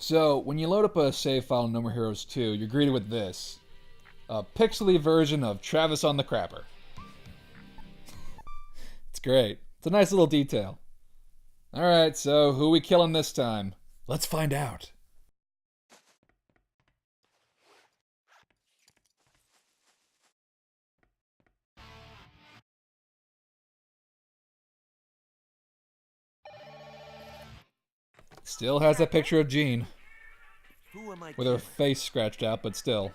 So, when you load up a save file in No More Heroes 2, you're greeted with this. A pixely version of Travis on the Crapper. It's great. It's a nice little detail. Alright, so who we killing this time? Let's find out. Still has that picture of Jean. With her face scratched out, but still.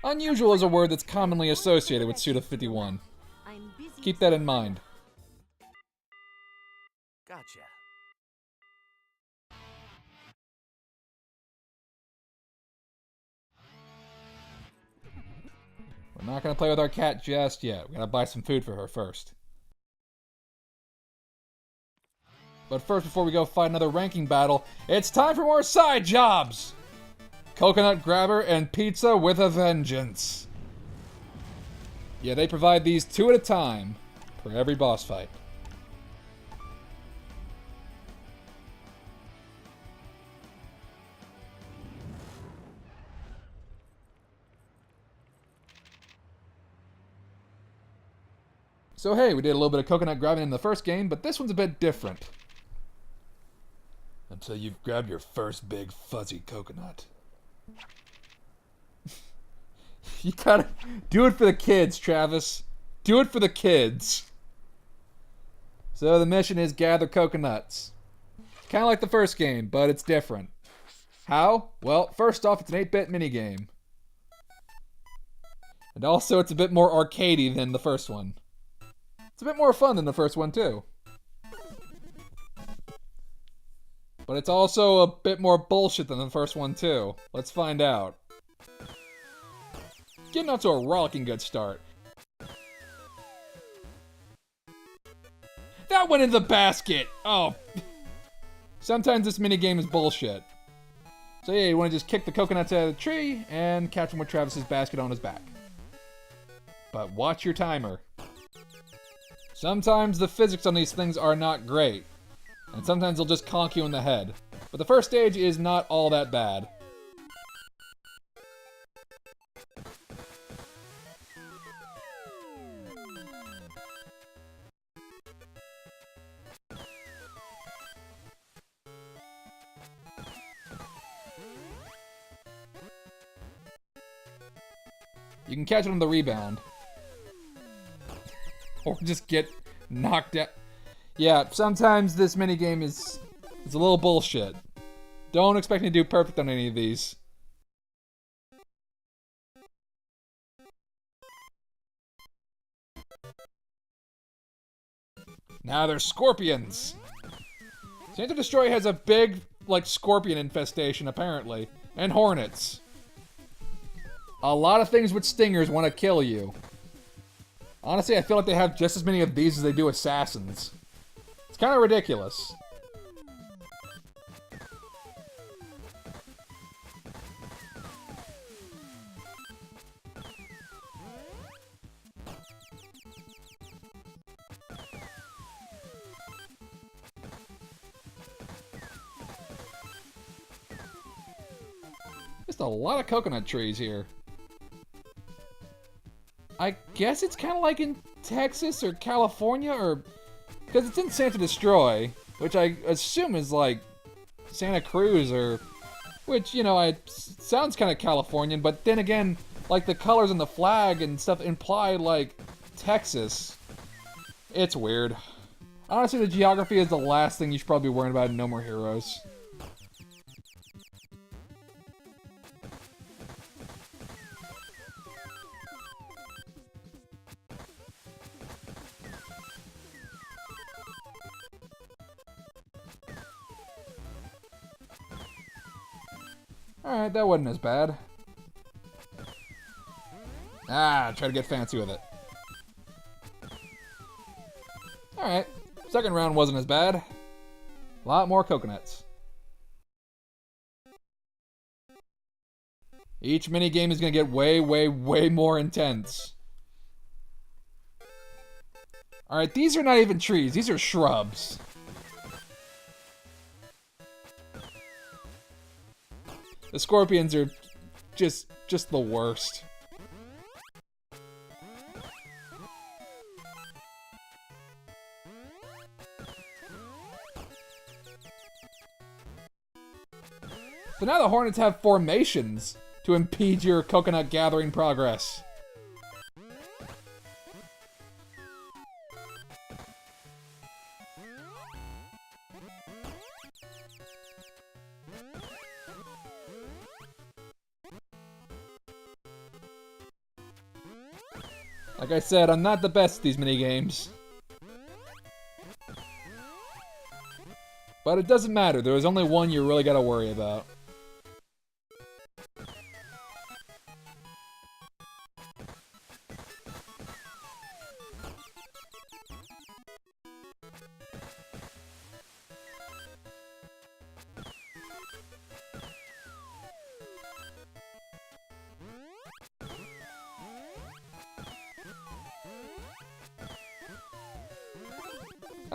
Unusual is a word that's commonly associated with Suda 51. Keep that in mind. Gotcha. We're not gonna play with our cat just yet. We gotta buy some food for her first. But first, before we go fight another ranking battle, it's time for more side jobs! Coconut grabber and pizza with a vengeance. Yeah, they provide these 2 at a time for every boss fight. So hey, we did a little bit of coconut grabbing in the first game, but this one's a bit different. Until you've grabbed your first big fuzzy coconut. You gotta do it for the kids, Travis. Do it for the kids. So the mission is gather coconuts. Kind of like the first game, but it's different. How? Well, first off, it's an 8-bit minigame. And also, it's a bit more arcadey than the first one. It's a bit more fun than the first one, too. But it's also a bit more bullshit than the first one, too. Let's find out. Getting off to a rollicking good start. That went in the basket! Oh. Sometimes this minigame is bullshit. So yeah, you want to just kick the coconuts out of the tree and catch them with Travis's basket on his back. But watch your timer. Sometimes the physics on these things are not great. And sometimes they'll just conk you in the head. But the first stage is not all that bad. You can catch it on the rebound. Or just get knocked out. Yeah, sometimes this minigame is a little bullshit. Don't expect me to do perfect on any of these. Now there's scorpions. Stand to Destroy has a big, like, scorpion infestation, apparently. And hornets. A lot of things with stingers want to kill you. Honestly, I feel like they have just as many of these as they do assassins. It's kind of ridiculous. Just a lot of coconut trees here. I guess it's kind of like in Texas or California, or... because it's in Santa Destroy, which I assume is like Santa Cruz, or... which, you know, it sounds kind of Californian, but then again, like the colors on the flag and stuff imply, like, Texas. It's weird. Honestly, the geography is the last thing you should probably be worrying about in No More Heroes. Alright, that wasn't as bad. Ah, try to get fancy with it. Alright, second round wasn't as bad. A lot more coconuts. Each minigame is going to get way, way, way more intense. Alright, these are not even trees, these are shrubs. The scorpions are just the worst. So now the hornets have formations to impede your coconut gathering progress. Like I said, I'm not the best at these minigames. But it doesn't matter, there is only one you really gotta worry about.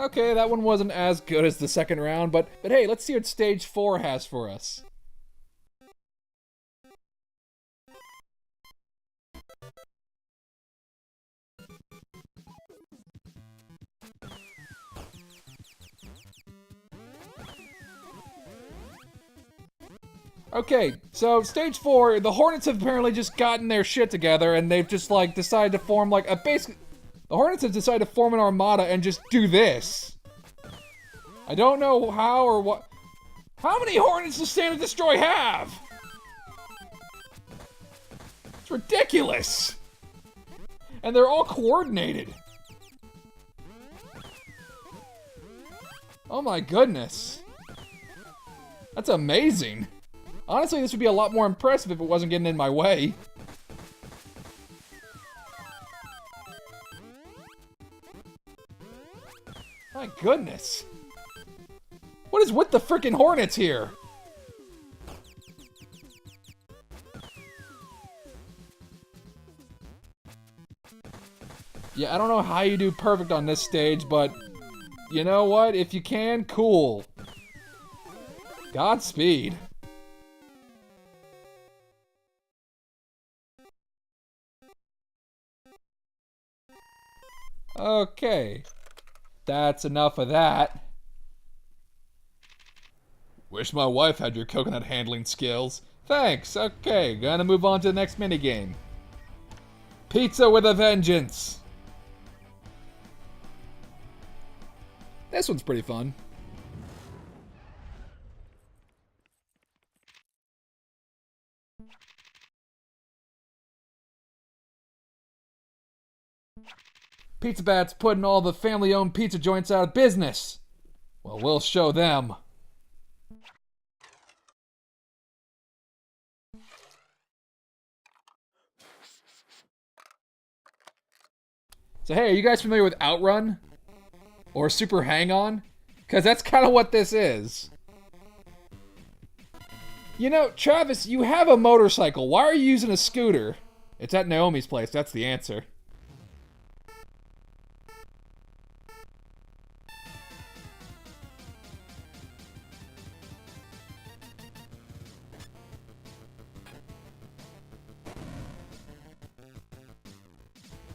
Okay, that one wasn't as good as the second round, but hey, let's see what stage 4 has for us. Okay, so stage 4, the Hornets have apparently just gotten their shit together and they've just like decided to form like a basic... The Hornets have decided to form an armada and just do this. I don't know how or what... How many Hornets does Stand and Destroy have? It's ridiculous! And they're all coordinated. Oh my goodness. That's amazing. Honestly, this would be a lot more impressive if it wasn't getting in my way. My goodness. What is with the frickin' Hornets here? Yeah, I don't know how you do perfect on this stage, but you know what? If you can, cool. Godspeed. Okay. That's enough of that. Wish my wife had your coconut handling skills. Thanks. Okay, gonna move on to the next minigame. Pizza with a vengeance. This one's pretty fun. Pizza Bat's putting all the family-owned pizza joints out of business. Well, we'll show them. So hey, are you guys familiar with Outrun? Or Super Hang-On? Because that's kind of what this is. You know, Travis, you have a motorcycle. Why are you using a scooter? It's at Naomi's place, that's the answer.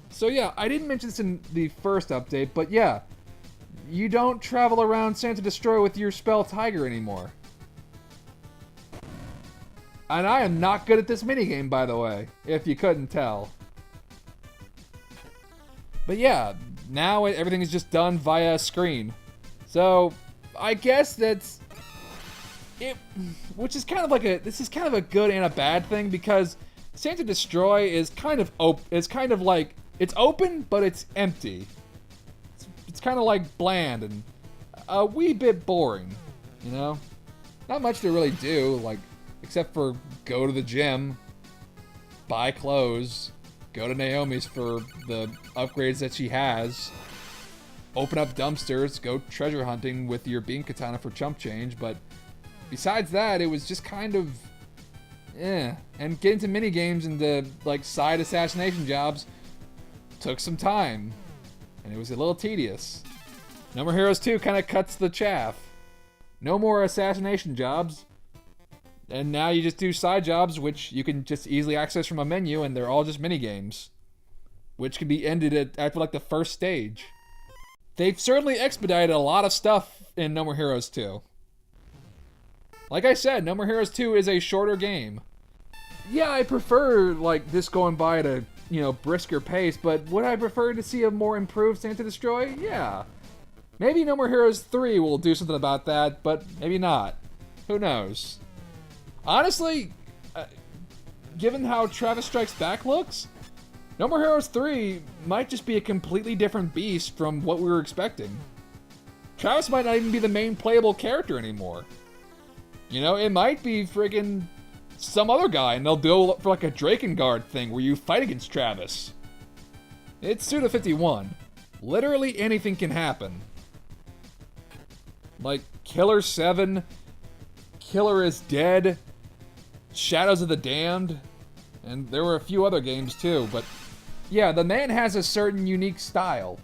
So yeah, I didn't mention this in the first update, but yeah, you don't travel around Santa Destroy with your spell Tiger anymore. And I am not good at this minigame, by the way, if you couldn't tell. But yeah, now everything is just done via screen. So, I guess that's... it, which is kind of like this is kind of a good and a bad thing, because Santa Destroy is kind of like, it's open, but it's empty. It's kind of like bland and a wee bit boring, you know? Not much to really do, like, except for go to the gym, buy clothes, go to Naomi's for the upgrades that she has, open up dumpsters, go treasure hunting with your bean katana for chump change, but besides that, it was just kind of, and getting to minigames and the, like, side assassination jobs took some time, and it was a little tedious. No More Heroes 2 kind of cuts the chaff. No more assassination jobs. And now you just do side jobs, which you can just easily access from a menu, and they're all just mini games, which can be ended after like the first stage. They've certainly expedited a lot of stuff in No More Heroes 2. Like I said, No More Heroes 2 is a shorter game. Yeah, I prefer like this going by at a, brisker pace, but would I prefer to see a more improved Stand to Destroy? Yeah. Maybe No More Heroes 3 will do something about that, but maybe not. Who knows? Honestly, given how Travis Strikes Back looks, No More Heroes 3 might just be a completely different beast from what we were expecting. Travis might not even be the main playable character anymore. It might be friggin' some other guy, and they'll do for like a Drakengard thing where you fight against Travis. It's Suda 51. Literally anything can happen. Like Killer 7, Killer is Dead, Shadows of the Damned, and there were a few other games too, but yeah, the man has a certain unique style.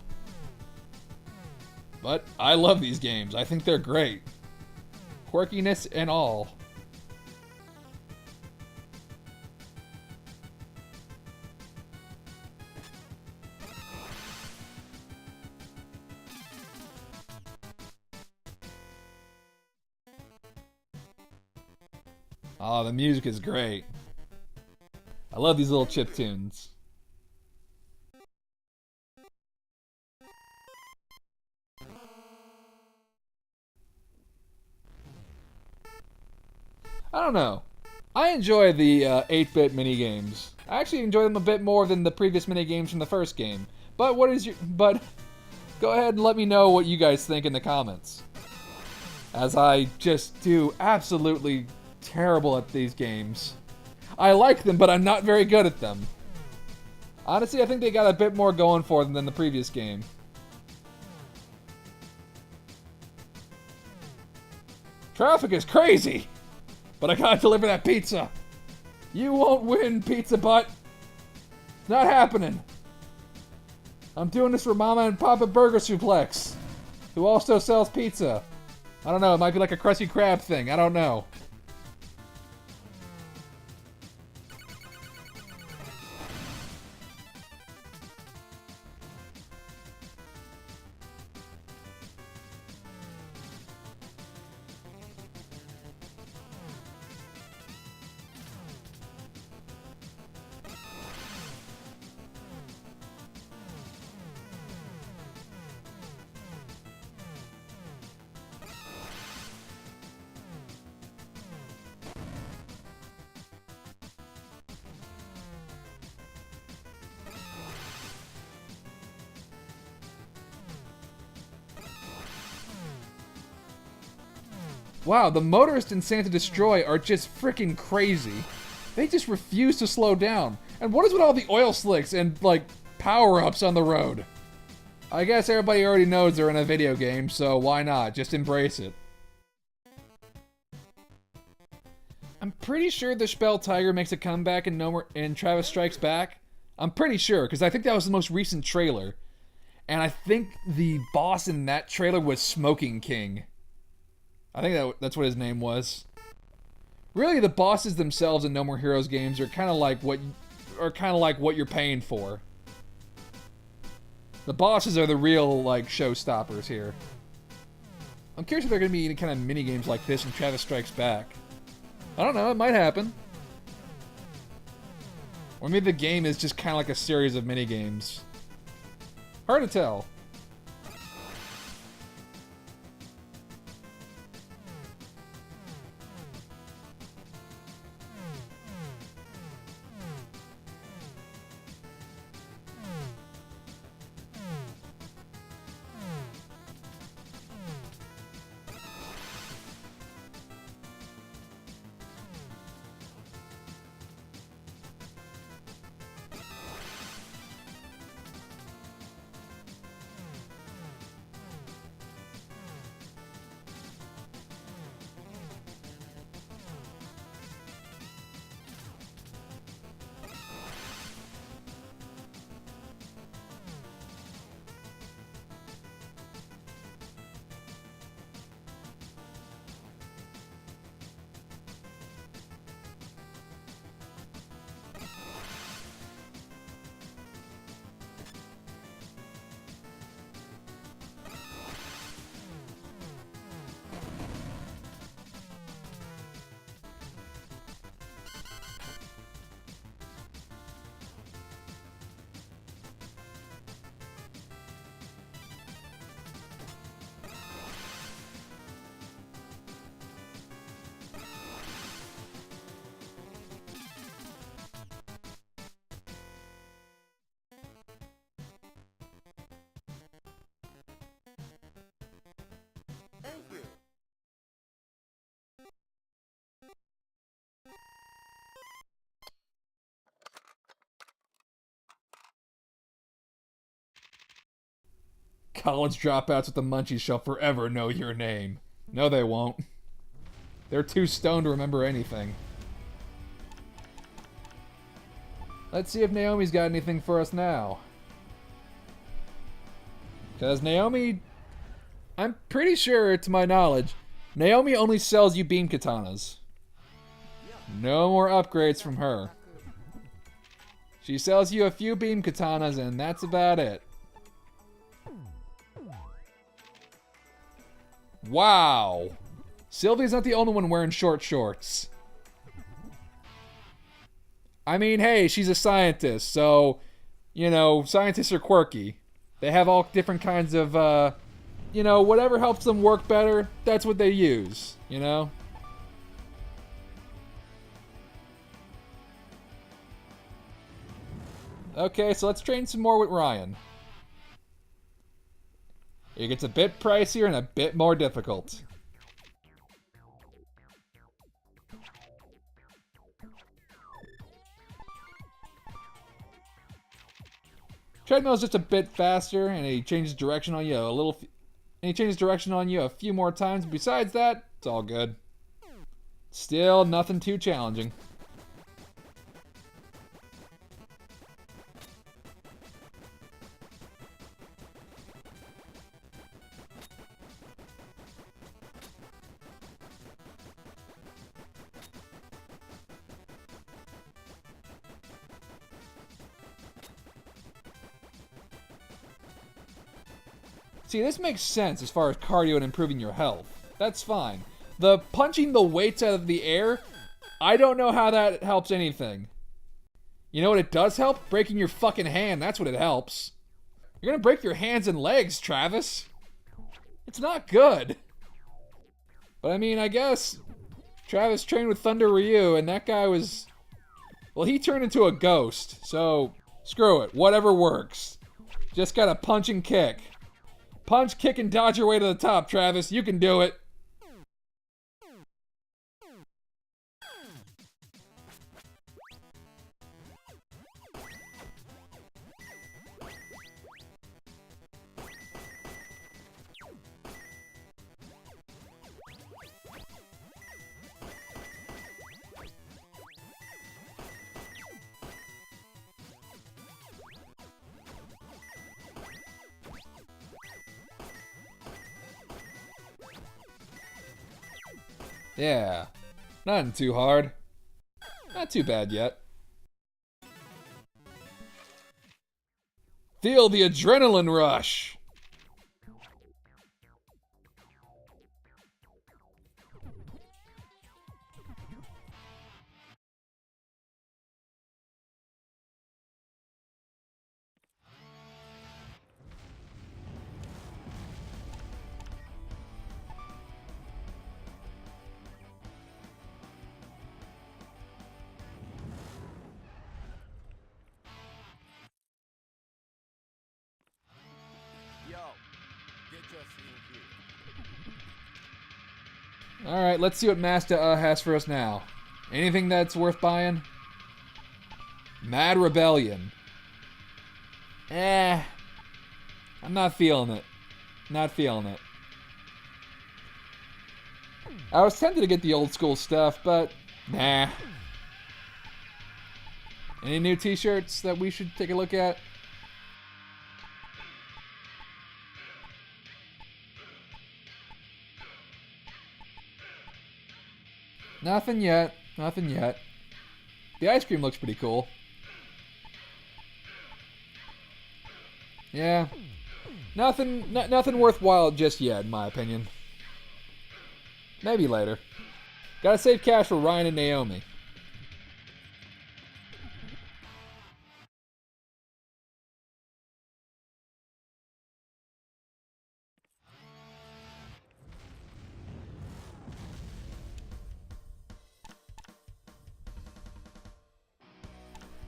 But I love these games. I think they're great. Quirkiness and all. Oh, the music is great. I love these little chip tunes. I don't know. I enjoy the 8-bit minigames. I actually enjoy them a bit more than the previous minigames from the first game. But go ahead and let me know what you guys think in the comments. As I just do absolutely terrible at these games. I like them, but I'm not very good at them. Honestly, I think they got a bit more going for them than the previous game. Traffic is crazy! But I gotta deliver that pizza. You won't win, Pizza Butt. It's not happening. I'm doing this for Mama and Papa Burger Suplex, who also sells pizza. I don't know, it might be like a Krusty Krab thing. I don't know. Wow, the motorists in Santa Destroy are just freaking crazy. They just refuse to slow down. And what is with all the oil slicks and, like, power-ups on the road? I guess everybody already knows they're in a video game, so why not? Just embrace it. I'm pretty sure the Spell Tiger makes a comeback in Travis Strikes Back. I'm pretty sure, because I think that was the most recent trailer. And I think the boss in that trailer was Smoking King. I think that's what his name was. Really, the bosses themselves in No More Heroes games are kind of like what you're paying for. The bosses are the real like showstoppers here. I'm curious if there are going to be any kind of mini games like this in Travis Strikes Back. I don't know, it might happen. Or maybe the game is just kind of like a series of mini games. Hard to tell. College dropouts with the munchies shall forever know your name. No, they won't. They're too stoned to remember anything. Let's see if Naomi's got anything for us now. Because Naomi... I'm pretty sure, to my knowledge, Naomi only sells you beam katanas. No more upgrades from her. She sells you a few beam katanas, and that's about it. Wow. Sylvia's not the only one wearing short shorts. I mean, hey, she's a scientist, so, you know, scientists are quirky. They have all different kinds of, you know, whatever helps them work better, that's what they use, you know? Okay, so let's train some more with Ryan. It gets a bit pricier and a bit more difficult. Treadmill's just a bit faster, and he changes direction on you a little. And he changes direction on you a few more times. Besides that, it's all good. Still nothing too challenging. See, this makes sense as far as cardio and improving your health. That's fine. The punching the weights out of the air, I don't know how that helps anything. You know what it does help? Breaking your fucking hand, that's what it helps. You're gonna break your hands and legs, Travis. It's not good. But I mean, I guess Travis trained with Thunder Ryu, and that guy was... Well, he turned into a ghost, so screw it. Whatever works. Just gotta punch and kick. Punch, kick, and dodge your way to the top, Travis. You can do it. Yeah, nothing too hard. Not too bad yet. Feel the adrenaline rush! Alright, let's see what Master has for us now. Anything that's worth buying? Mad Rebellion. I'm not feeling it. Not feeling it. I was tempted to get the old school stuff, but nah. Any new t-shirts that we should take a look at? Nothing yet. Nothing yet. The ice cream looks pretty cool. Yeah. Nothing worthwhile just yet, in my opinion. Maybe later. Gotta save cash for Ryan and Naomi.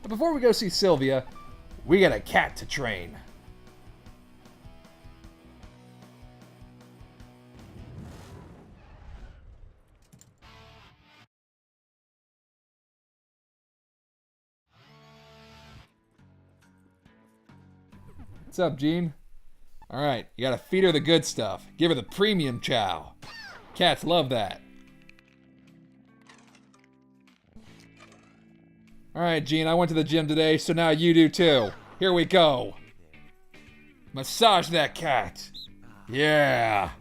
But before we go see Sylvia, we got a cat to train. What's up, Gene? Alright, you gotta feed her the good stuff. Give her the premium chow. Cats love that. Alright, Gene, I went to the gym today, so now you do too. Here we go. Massage that cat. Yeah.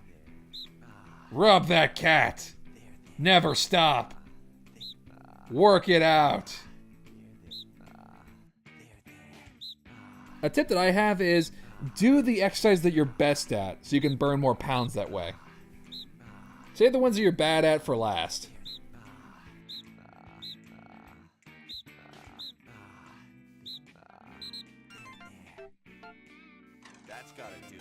Rub that cat. Never stop. Work it out. A tip that I have is do the exercise that you're best at so you can burn more pounds that way. Save the ones that you're bad at for last. That's gotta do it.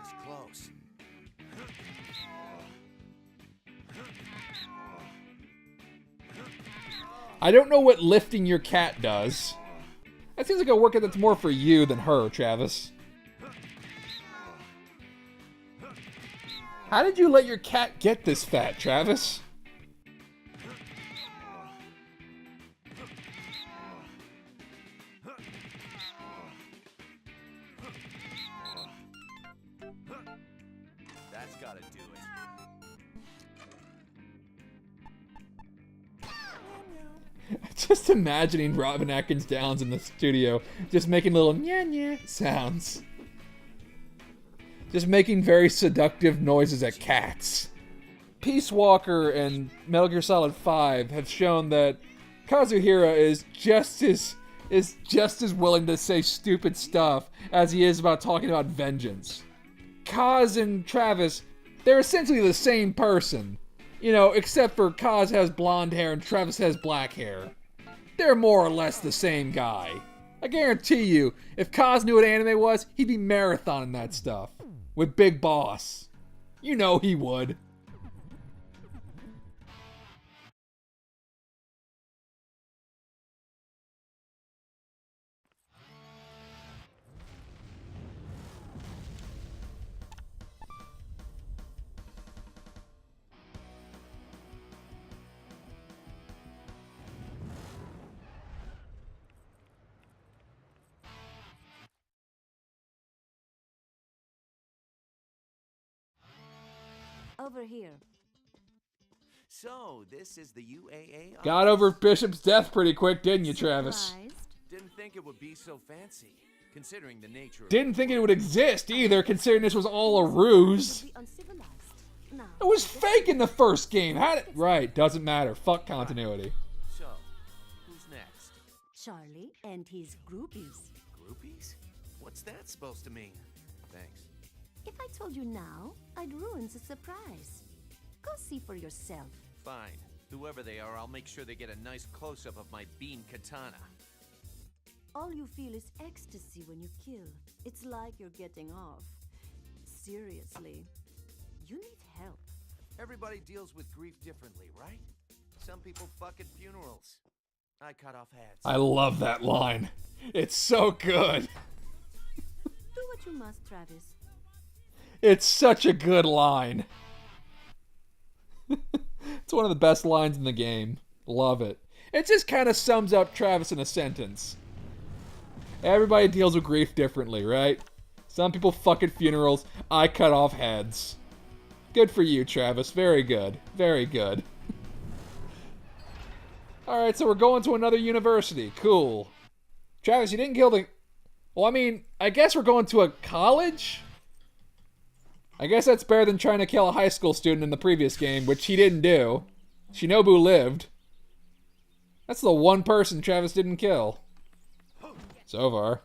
It's close. I don't know what lifting your cat does. That seems like a workout that's more for you than her, Travis. How did you let your cat get this fat, Travis? That's gotta do it. Just imagining Robin Atkins Downs in the studio, just making little nya sounds. Just making very seductive noises at cats. Peace Walker and Metal Gear Solid 5 have shown that Kazuhira is just as willing to say stupid stuff as he is about talking about vengeance. Kaz and Travis, they're essentially the same person. You know, except for Kaz has blonde hair and Travis has black hair. They're more or less the same guy. I guarantee you, if Kaz knew what anime was, he'd be marathoning that stuff. With Big Boss. You know he would. Over here. So, this is the UAA. Got over Bishop's death pretty quick, didn't you, Travis? Surprised? Didn't think it would be so fancy, considering the nature of Didn't think it would exist either, considering this was all a ruse. Be uncivilized. Now, It was fake in the first game. How did... Right, doesn't matter. Fuck continuity. So, who's next? Charlie and his groupies. Groupies? What's that supposed to mean? Thanks. If I told you now, I'd ruin the surprise. Go see for yourself. Fine. Whoever they are, I'll make sure they get a nice close-up of my beam katana. All you feel is ecstasy when you kill. It's like you're getting off. Seriously, you need help. Everybody deals with grief differently, right? Some people fuck at funerals. I cut off heads. I love that line. It's so good. Do what you must, Travis. It's such a good line. It's one of the best lines in the game. Love it. It just kind of sums up Travis in a sentence. Everybody deals with grief differently, right? Some people fuck at funerals. I cut off heads. Good for you, Travis. Very good. Very good. Alright, so we're going to another university. Cool. Travis, you didn't kill the... Well, I mean, I guess we're going to a college? I guess that's better than trying to kill a high school student in the previous game, which he didn't do. Shinobu lived. That's the one person Travis didn't kill. So far.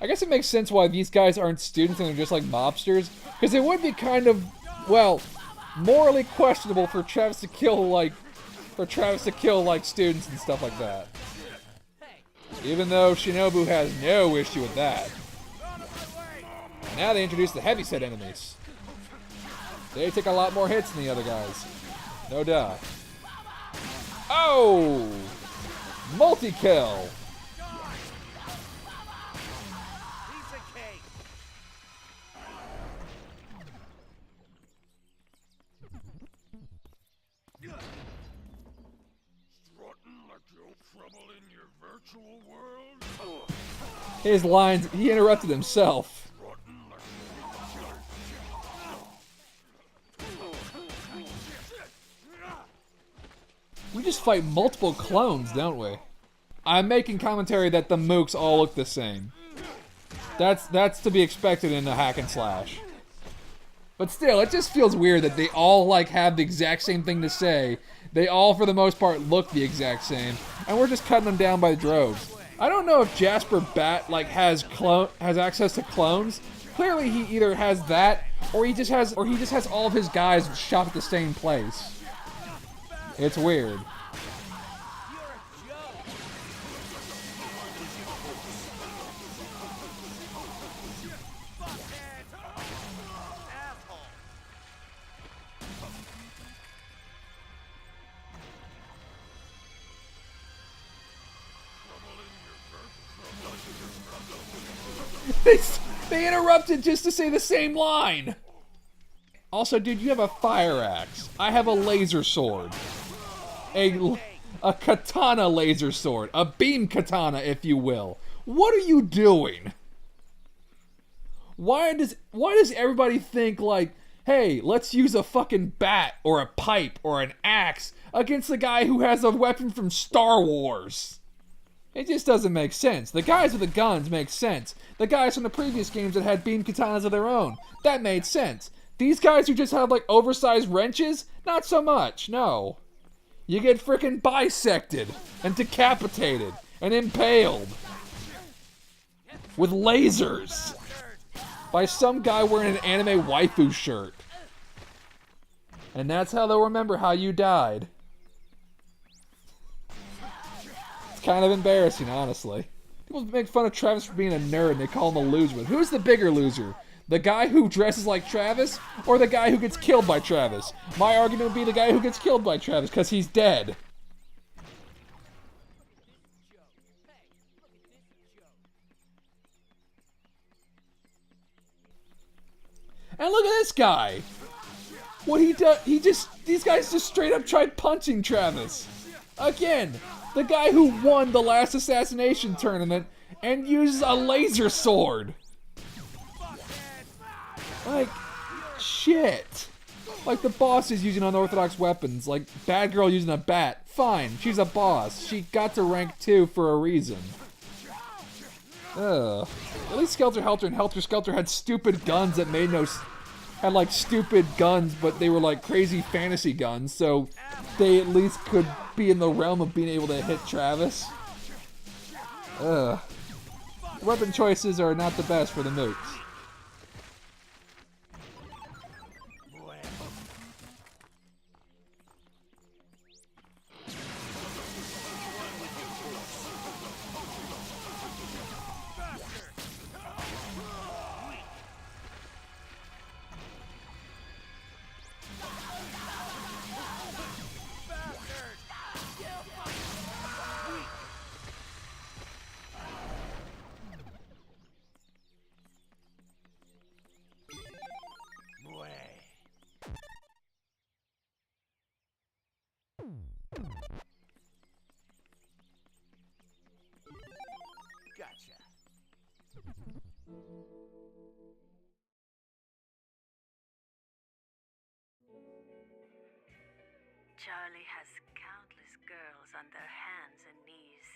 I guess it makes sense why these guys aren't students and they're just like mobsters. Because it would be kind of, well, morally questionable for Travis to kill, like, students and stuff like that. Even though Shinobu has no issue with that. Now they introduce the heavyset enemies. They take a lot more hits than the other guys. No doubt. Oh! Multi-kill! Piece of cake. Strutting like you're trouble in your virtual world? His lines, he interrupted himself. We just fight multiple clones, don't we? I'm making commentary that the mooks all look the same. That's to be expected in a hack and slash. But still, it just feels weird that they all like have the exact same thing to say. They all, for the most part, look the exact same, and we're just cutting them down by the droves. I don't know if Jasper Bat like has access to clones. Clearly, he either has that, or he just has all of his guys shot at the same place. It's weird. They interrupted just to say the same line. Also, dude, you have a fire axe. I have a laser sword. A katana laser sword. A beam katana, if you will. What are you doing? Why does everybody think like, hey, let's use a fucking bat or a pipe or an axe against the guy who has a weapon from Star Wars? It just doesn't make sense. The guys with the guns make sense. The guys from the previous games that had beam katanas of their own, that made sense. These guys who just have like oversized wrenches, not so much, no. You get frickin' bisected and decapitated and impaled with lasers by some guy wearing an anime waifu shirt. And that's how they'll remember how you died. It's kind of embarrassing, honestly. People make fun of Travis for being a nerd and they call him a loser. But who's the bigger loser? The guy who dresses like Travis or the guy who gets killed by Travis? My argument would be the guy who gets killed by Travis because he's dead. And look at this guy. What he does, these guys just straight up tried punching Travis. Again, the guy who won the last assassination tournament and uses a laser sword. Like, shit. Like the boss is using unorthodox weapons, like Bad Girl using a bat. Fine, she's a boss. She got to rank 2 for a reason. Ugh. At least Skelter Helter and Helter Skelter had stupid guns that made no... had like stupid guns, but they were like crazy fantasy guns, so they at least could be in the realm of being able to hit Travis. Ugh. Weapon choices are not the best for the mooks. Gotcha. Charlie has countless girls on their hands and knees.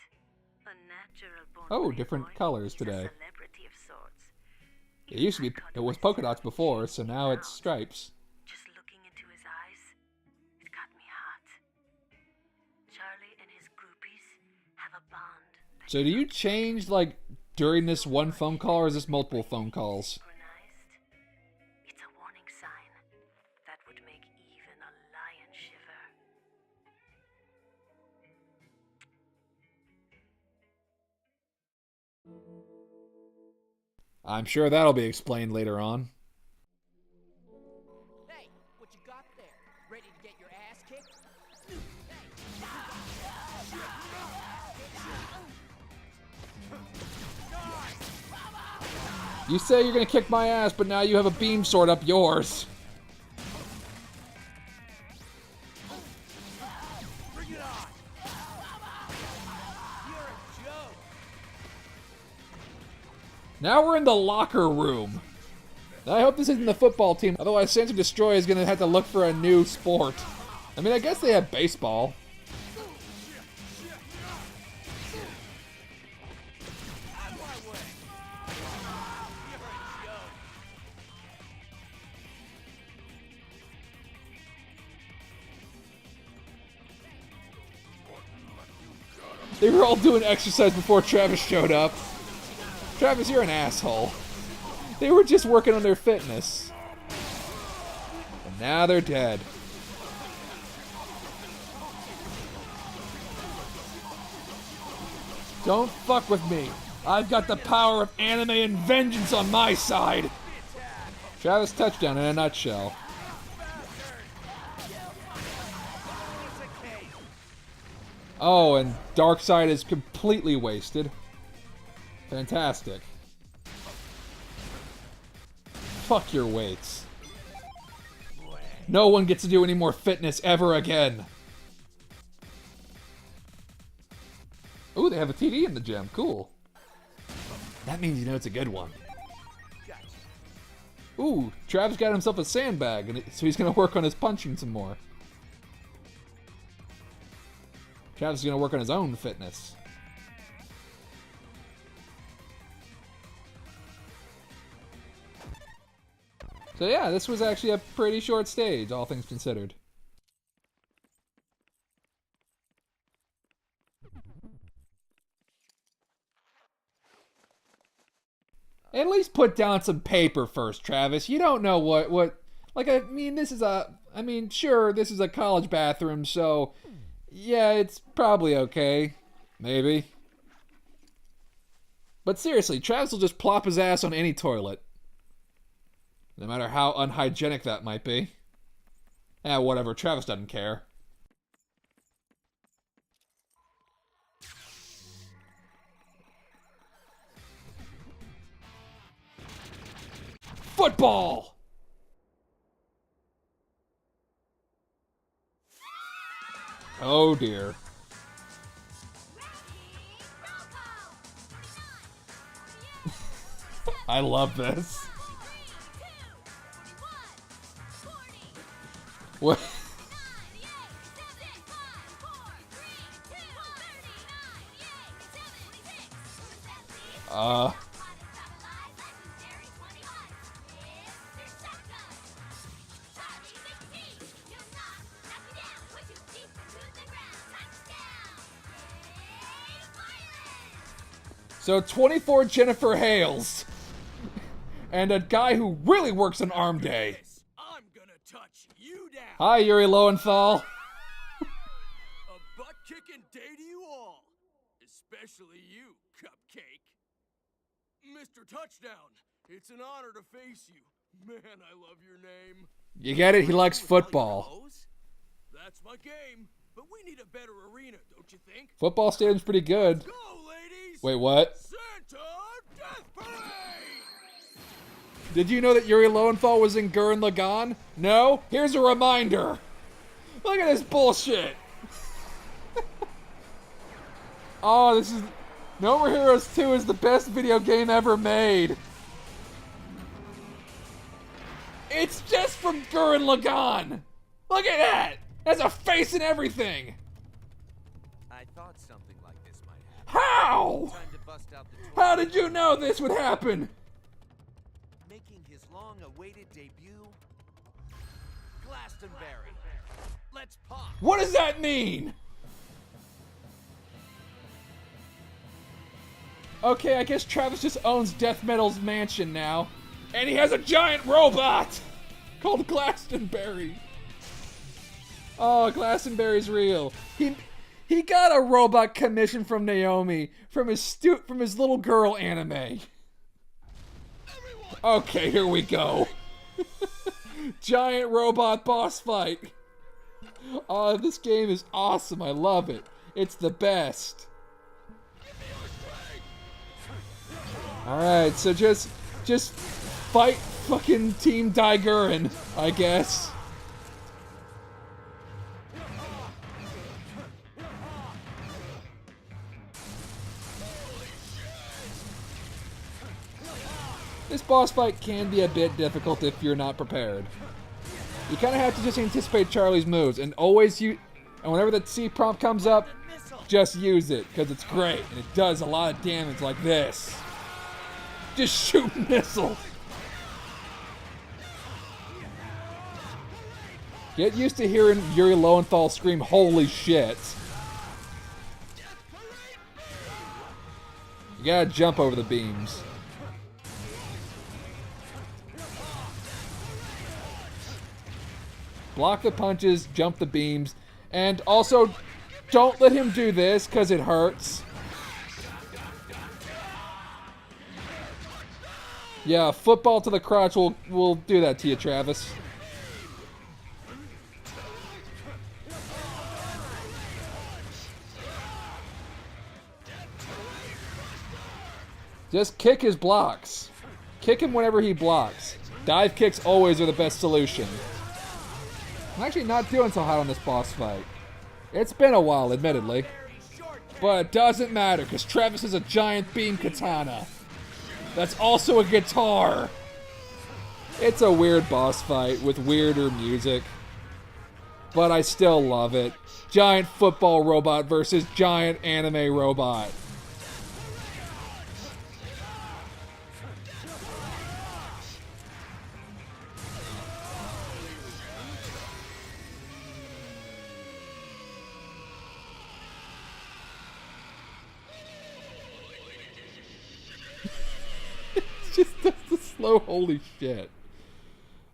A natural born Oh, playboy, different colors he's a today. celebrity of sorts. It used to be, it was polka dots before, so now it's stripes. Just looking into his eyes, it got me hot. Charlie and his groupies have a bond. So do you change, like, during this one phone call, or is this multiple phone calls? It's a warning sign that would make even a lion shiver. I'm sure that'll be explained later on. Hey, what you got there? Ready to get your ass kicked? You say you're gonna kick my ass, but now you have a beam sword up yours. Bring it on! You're a joke! Now we're in the locker room. I hope this isn't the football team, otherwise Santa Destroy is gonna have to look for a new sport. I mean, I guess they have baseball. Out of my way! You're a joke! They were all doing exercise before Travis showed up. Travis, you're an asshole. They were just working on their fitness. And now they're dead. Don't fuck with me. I've got the power of anime and vengeance on my side. Travis touchdown in a nutshell. Oh, and Darkseid is completely wasted. Fantastic. Fuck your weights. No one gets to do any more fitness ever again. Ooh, they have a TD in the gym. Cool. That means you know it's a good one. Ooh, Travis got himself a sandbag, and so he's going to work on his punching some more. Travis is going to work on his own fitness. So yeah, this was actually a pretty short stage, all things considered. At least put down some paper first, Travis. You don't know what like, I mean, sure, this is a college bathroom, so yeah, it's probably okay. Maybe. But seriously, Travis will just plop his ass on any toilet. No matter how unhygienic that might be. Whatever, Travis doesn't care. Football! Oh dear. I love this. What? So 24 Jennifer Hales. And a guy who really works on arm day. I'm gonna touch you down! Hi, Yuri Lowenthal. A butt-kicking day to you all! Especially you, Cupcake. Mr. Touchdown, it's an honor to face you. Man, I love your name. You get it? He likes football. That's my game, but we need a better arena, don't you think? Football stadium's pretty good. Go, ladies! Wait, what? Santa Death Parade! Did you know that Yuri Lowenthal was in Gurren Lagann? No? Here's a reminder. Look at this bullshit. Oh, this is... No More Heroes 2 is the best video game ever made. It's just from Gurren Lagann. Look at that. Has a face and everything. I thought something like this might happen. How? Time to bust out the How did you know this would happen? Making his long-awaited debut, Glastonbury. Let's pop. What does that mean? Okay, I guess Travis just owns Death Metal's mansion now. And he has a giant robot called Glastonbury. Oh, Glastonbury's real. He got a robot commission from Naomi from his little girl anime. Okay, here we go. Giant robot boss fight. Oh, this game is awesome. I love it. It's the best. Alright, so just fight fucking Team Daiguren, I guess. This boss fight can be a bit difficult if you're not prepared. You kind of have to just anticipate Charlie's moves and always use. And whenever the C prompt comes up, just use it because it's great and it does a lot of damage like this. Just shoot missiles. Get used to hearing Yuri Lowenthal scream, "Holy shit!" You gotta jump over the beams. Block the punches, jump the beams, and also don't let him do this because it hurts. Yeah, football to the crotch will do that to you, Travis. Just kick his blocks. Kick him whenever he blocks. Dive kicks always are the best solution. I'm actually not doing so hot on this boss fight. It's been a while, admittedly. But it doesn't matter, because Travis is a giant beam katana. That's also a guitar. It's a weird boss fight with weirder music. But I still love it. Giant football robot versus giant anime robot. Just does the slow holy shit.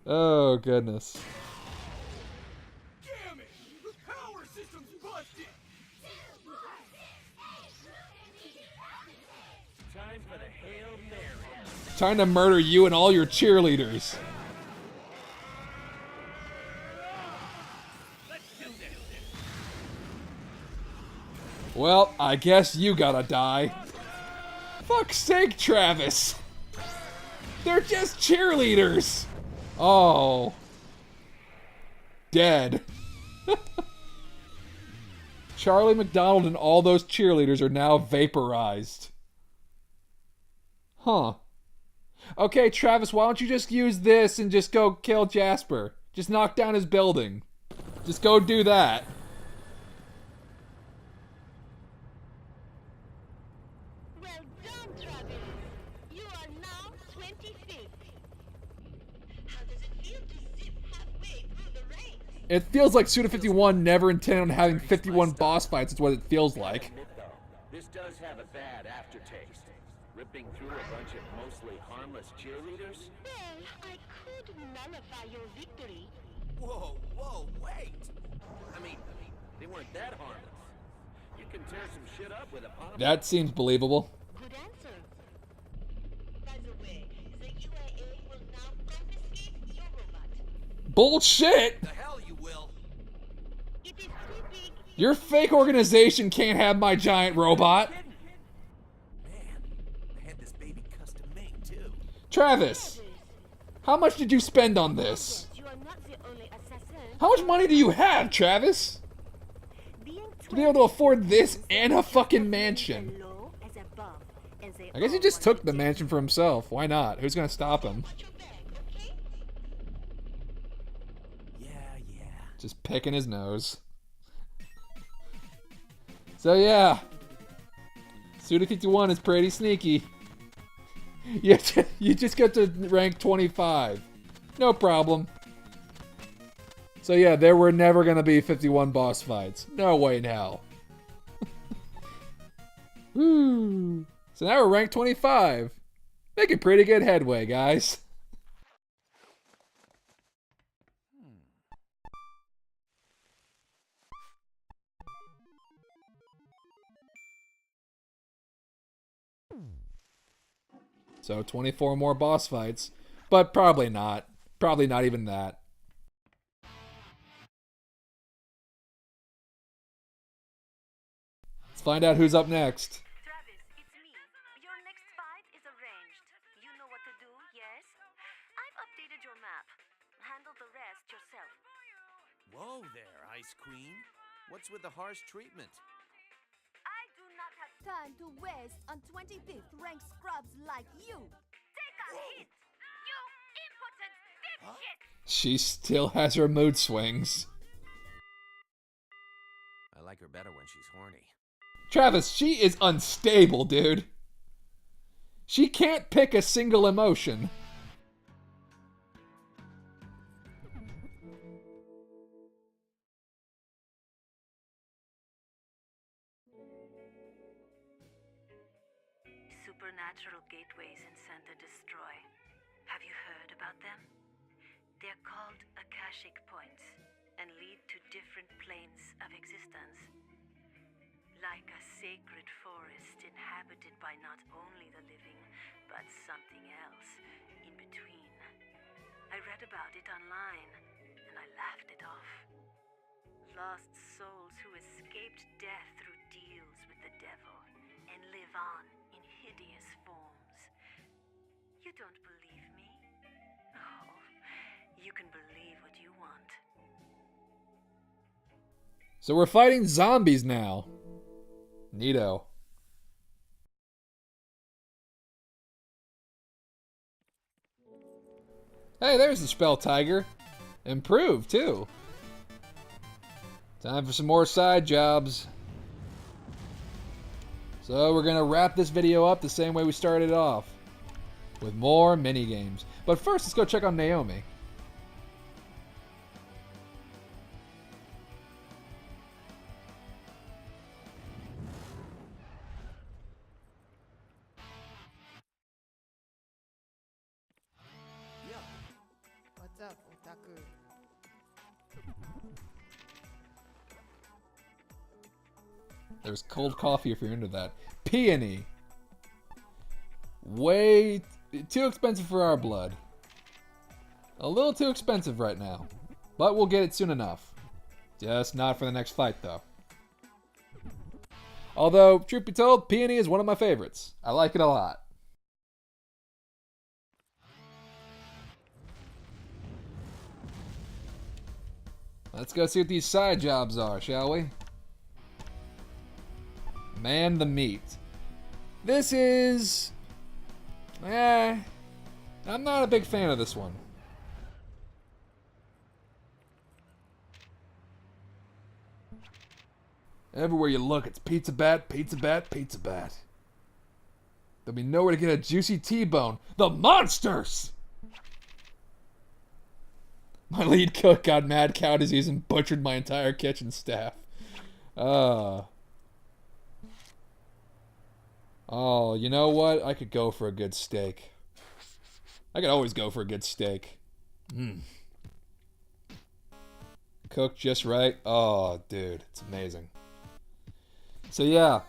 Oh goodness. Damn it! The power system's busted! Time for the Hail Mary. Trying to murder you and all your cheerleaders. Let's do this. Well, I guess you gotta die. Fuck's sake, Travis. They're just cheerleaders. Oh. Dead. Charlie McDonald and all those cheerleaders are now vaporized. Huh. Okay, Travis, why don't you just use this and just go kill Jasper? Just knock down his building. Just go do that. Well done, Travis. You are now 25th. How does it feel to zip halfway through the ranks? It feels like Suda 51 never intended on having 51 boss fights. It's what it feels like. Admit, though, this does have a bad aftertaste. Ripping through a bunch of mostly harmless cheerleaders? Well, I could nullify your victory. Whoa, wait! I mean, they weren't that harmless. You can tear some shit up with a bomb. That seems believable. Good answer. By the way, the UAA will now confiscate your robot. Bullshit! The hell you will. It is too big. Your fake organization can't have my giant robot. Man, I had this baby custom made too. Travis, how much did you spend on this? You are not the only assassin. How much money do you have, Travis? Being To be able to afford this and a fucking mansion. low as above, and they I guess he all just want took to the do mansion for himself. Why not? Who's gonna stop him? Watch your back, okay? Yeah. Just picking his nose. So yeah, Suda 51 is pretty sneaky. You just get to rank 25. No problem. So yeah, there were never gonna be 51 boss fights. No way in hell. Woo. So now we're ranked 25. Making pretty good headway, guys. So 24 more boss fights. but probably not. Probably not even that. Let's find out who's up next. Travis, it's me. Your next fight is arranged. You know what to do, yes? I've updated your map. Handle the rest yourself. Whoa there, Ice Queen. What's with the harsh treatment? I do not have time to waste on 25th ranked scrubs like you. Take a hit, you impotent dipshit! She still has her mood swings. I like her better when she's horny. Travis, she is unstable, dude. She can't pick a single emotion. Supernatural gateways in Center Destroy. Have you heard about them? They're called Akashic points and lead to different planes of existence. Like a sacred forest inhabited by not only the living, but something else in between. I read about it online, and I laughed it off. Lost souls who escaped death through deals with the devil and live on in hideous forms. You don't believe me? Oh, you can believe what you want. So we're fighting zombies now. Neato. Hey, there's the spell tiger. Improved, too. Time for some more side jobs. So we're going to wrap this video up the same way we started it off. With more mini-games. But first, let's go check on Naomi. What's up, otaku? There's cold coffee if you're into that. Peony. Way too expensive for our blood. A little too expensive right now. But we'll get it soon enough. Just not for the next fight, though. Although, truth be told, Peony is one of my favorites. I like it a lot. Let's go see what these side jobs are, shall we? Man the meat. This is... I'm not a big fan of this one. Everywhere you look, it's pizza bat, pizza bat, pizza bat. There'll be nowhere to get a juicy T-bone. The monsters! My lead cook got mad cow disease and butchered my entire kitchen staff. Oh, you know what? I could go for a good steak. I could always go for a good steak. Cooked just right. Oh, dude, it's amazing. So yeah,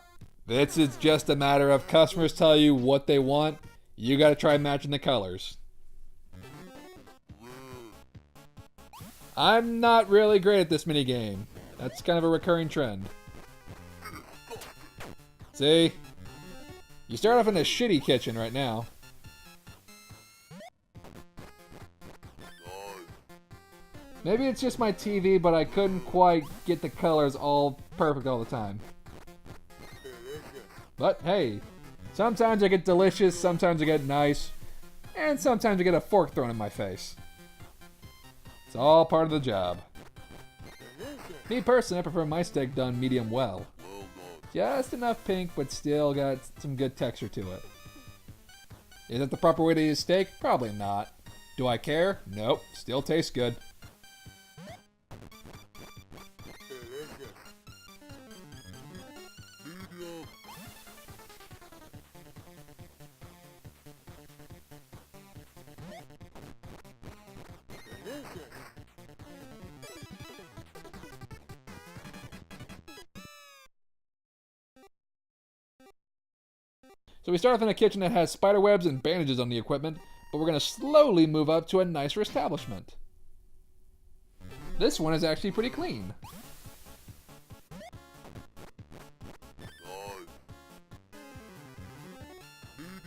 this is just a matter of customers tell you what they want. You gotta try matching the colors. I'm not really great at this minigame. That's kind of a recurring trend. See? You start off in a shitty kitchen right now. Maybe it's just my TV, but I couldn't quite get the colors all perfect all the time. But hey, sometimes I get delicious, sometimes I get nice, and sometimes I get a fork thrown in my face. It's all part of the job. Me personally, I prefer my steak done medium well. Just enough pink, but still got some good texture to it. Is that the proper way to use steak? Probably not. Do I care? Nope. Still tastes good. So we start off in a kitchen that has spider webs and bandages on the equipment, but we're going to slowly move up to a nicer establishment. This one is actually pretty clean.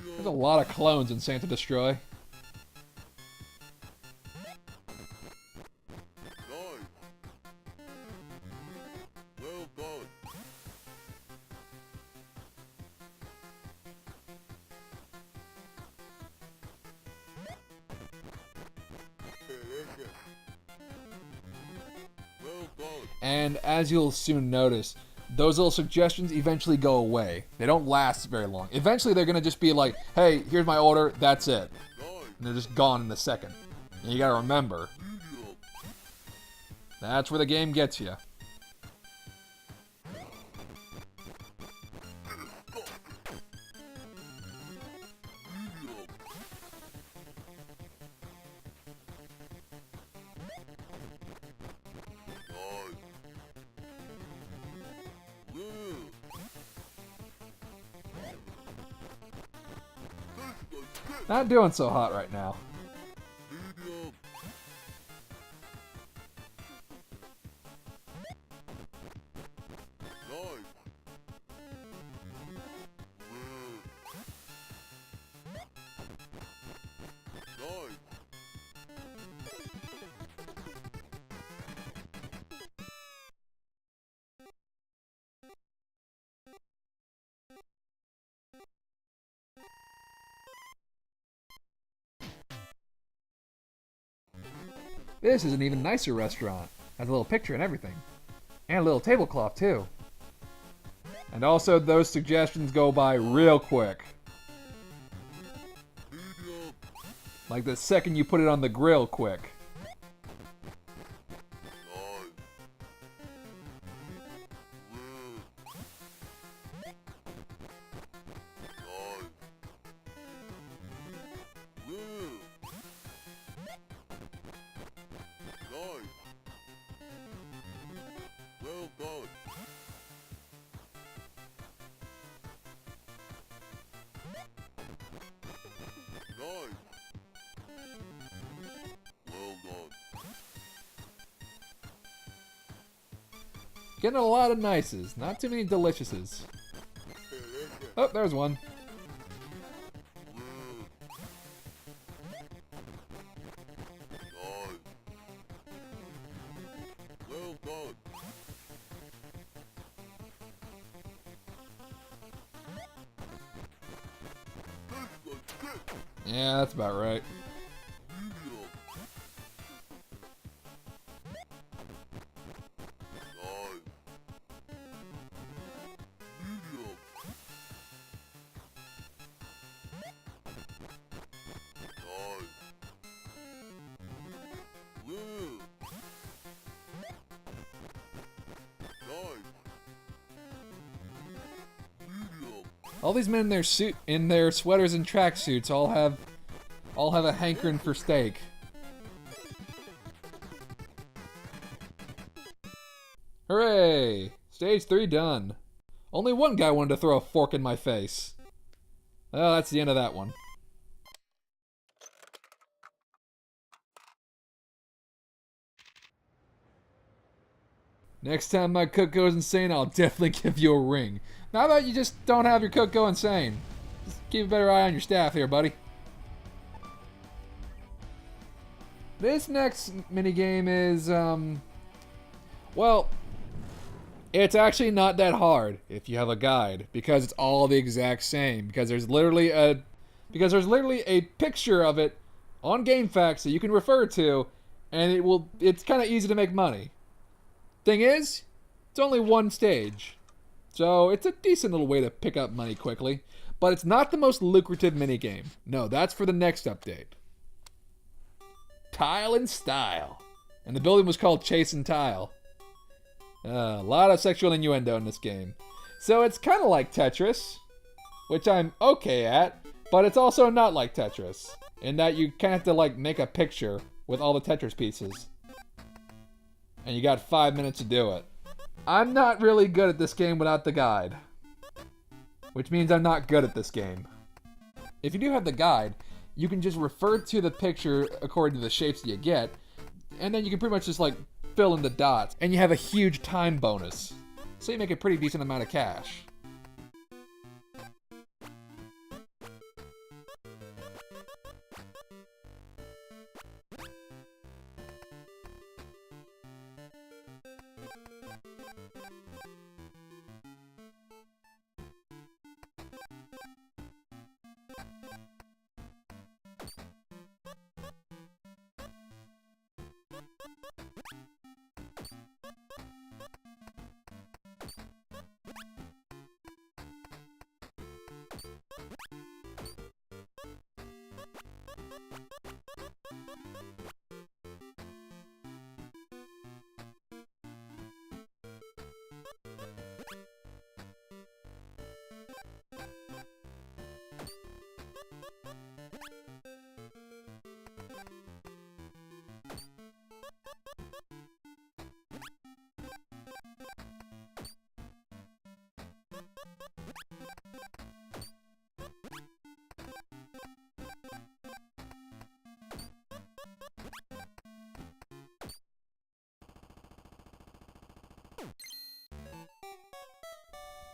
There's a lot of clones in Santa Destroy. And as you'll soon notice, those little suggestions eventually go away. They don't last very long. Eventually they're going to just be like, hey, here's my order, that's it. And they're just gone in a second. And you got to remember, that's where the game gets you. Not doing so hot right now. This is an even nicer restaurant. Has a little picture and everything. And a little tablecloth too. And also those suggestions go by real quick. Like the second you put it on the grill quick. Getting a lot of nices, not too many deliciouses. Oh, there's one. Yeah, that's about right. All these men in their sweaters and tracksuits all have a hankering for steak. Hooray! Stage 3 done. Only one guy wanted to throw a fork in my face. Well, that's the end of that one. Next time my cook goes insane, I'll definitely give you a ring. How about you just don't have your cook go insane? Just keep a better eye on your staff here, buddy. This next minigame is, well, it's actually not that hard if you have a guide, because it's all the exact same. Because there's literally a picture of it on GameFAQs that you can refer to, and it's kind of easy to make money. Thing is, it's only one stage. So it's a decent little way to pick up money quickly, but it's not the most lucrative minigame. No, that's for the next update. Tile and Style. And the building was called Chase and Tile. A lot of sexual innuendo in this game. So it's kind of like Tetris, which I'm okay at, but it's also not like Tetris, in that you kind of have to like make a picture with all the Tetris pieces. And you got 5 minutes to do it. I'm not really good at this game without the guide. Which means I'm not good at this game. If you do have the guide, you can just refer to the picture according to the shapes that you get, and then you can pretty much just like fill in the dots, and you have a huge time bonus. So you make a pretty decent amount of cash.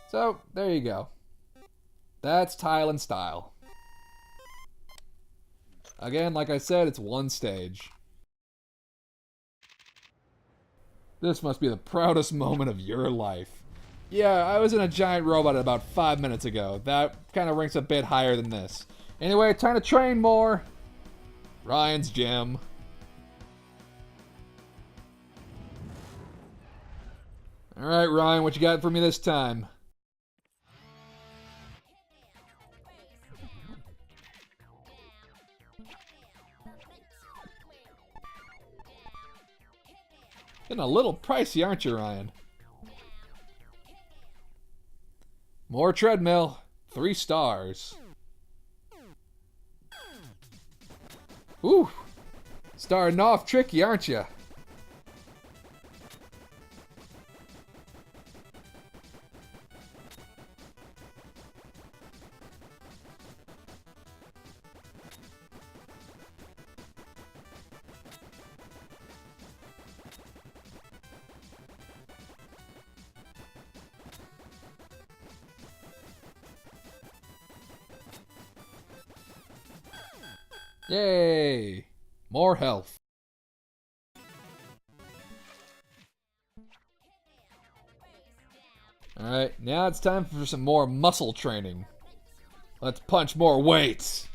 So, there you go. That's Tile and Style. Again, like I said, it's one stage. This must be the proudest moment of your life. Yeah, I was in a giant robot about 5 minutes ago. That kind of ranks a bit higher than this. Anyway, time to train more. Ryan's gym. Alright, Ryan, what you got for me this time? Getting a little pricey, aren't you, Ryan? More treadmill. 3 stars. Ooh. Starting off tricky, aren't you? Yay! More health. Alright, now it's time for some more muscle training. Let's punch more weights.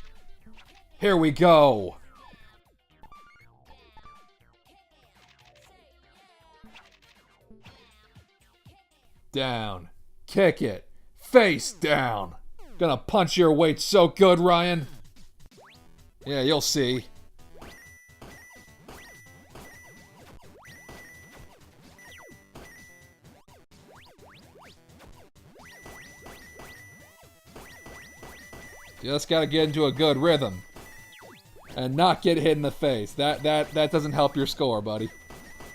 Here we go. Down. Kick it. Face down. Gonna punch your weight so good, Ryan. Yeah, you'll see. Just gotta get into a good rhythm. And not get hit in the face. That doesn't help your score, buddy.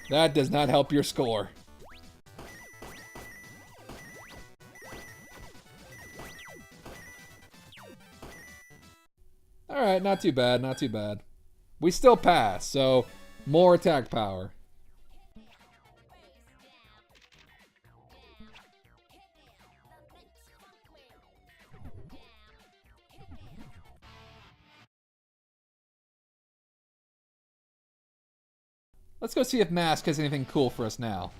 That does not help your score. Alright, not too bad, not too bad. We still pass, so more attack power. Let's go see if Mask has anything cool for us now.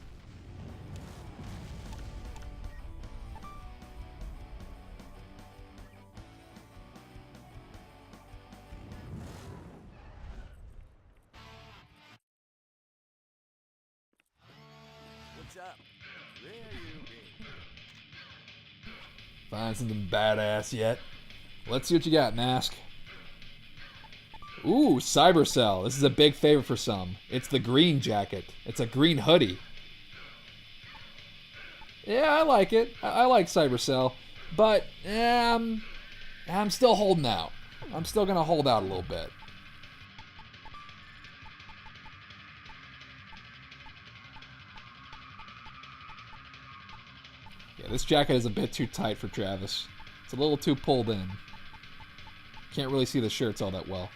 What's up? Where you been? Find something badass yet? Let's see what you got, Mask. Ooh, Cybercell. This is a big favorite for some. It's the green jacket. It's a green hoodie. Yeah, I like it. I like Cybercell. But, I'm still holding out. I'm still gonna hold out a little bit. Yeah, this jacket is a bit too tight for Travis. It's a little too pulled in. Can't really see the shirts all that well.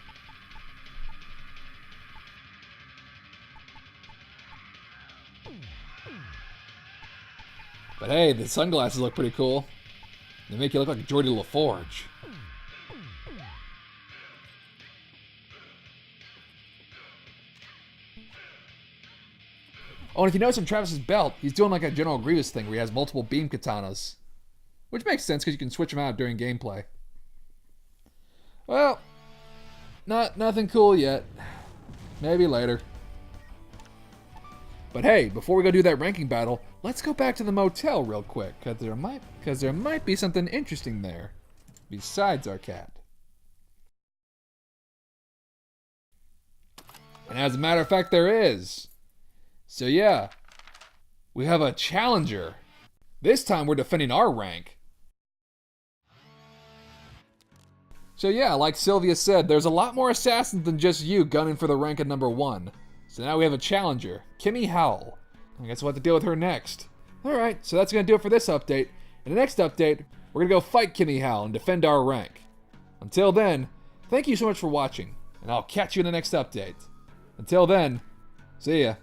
But hey, the sunglasses look pretty cool. They make you look like Geordie LaForge. Oh, and if you notice on Travis's belt, he's doing like a General Grievous thing where he has multiple beam katanas. Which makes sense because you can switch them out during gameplay. Well, nothing cool yet. Maybe later. But hey, before we go do that ranking battle, let's go back to the motel real quick, because there might be something interesting there, besides our cat. And as a matter of fact, there is. So yeah, we have a challenger. This time we're defending our rank. So yeah, like Sylvia said, there's a lot more assassins than just you gunning for the rank at number 1. So now we have a challenger, Kimmy Howell. I guess we'll have to deal with her next. Alright, so that's going to do it for this update. In the next update, we're going to go fight Kimmy Howell and defend our rank. Until then, thank you so much for watching, and I'll catch you in the next update. Until then, see ya.